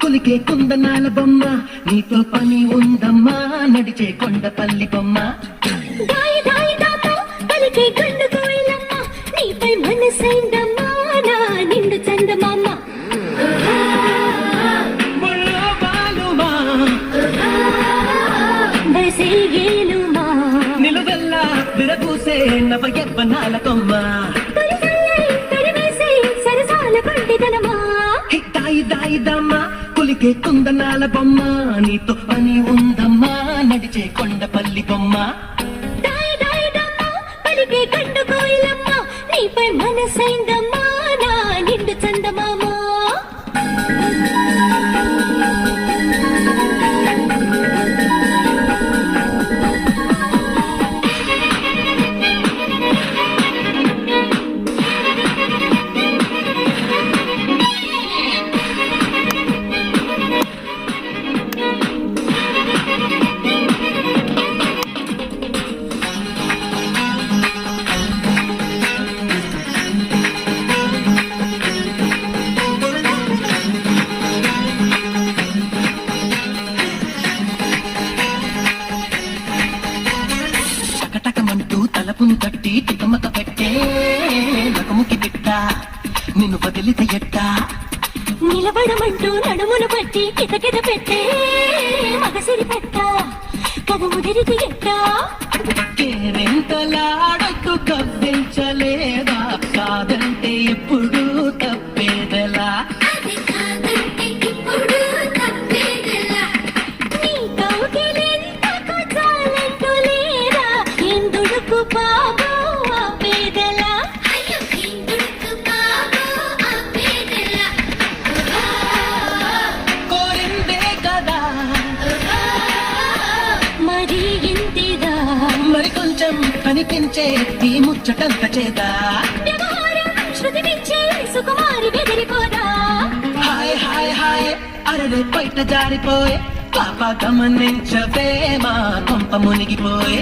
కులికే కుందనాల బొమ్మ నీతో పని ఉందమ్మా నడిచే కొండపల్లి బొమ్మ పలికే గండు కోయిలమ్మ నీపై మనసైందమ్మా నా నిండు చందమామ బసేగేలుమా నిలువెల్లా విరగూసే నవ యవ్వనాల కొమ్మ సరసాల పండితనమా దాయి దమ్మ కులికే కుందనాల బొమ్మ నీతో పని ఉందమ్మా నడిచే కొండపల్లి బొమ్మ పలికే గండు కోయిలమ్మ నీపై మనసైందమ్మా నా నిండు చందమామ తలపును తట్టి తికమక పెట్టే నకముకి పెట్ట నిన్ను వదిలితే ఎట్ట నిలబడమంటూ నడుమును పట్టి కితకిత పెట్టే మగసిరి పెట్ట కథ ముదిరితే ఎట్ట కేరింతలాడకు కవ్వించలేదా కాదంటే ఇప్పుడు తప్పేదలా కనిపించే ఈ ముచ్చటంత చేదా శృతి మించే సుకుమారి బెదిరిపోదా హాయ్ హాయ్ హాయ్ అరడే బయట జారిపోయే పాప గమనించవే మా కొంప మునిగిపోయే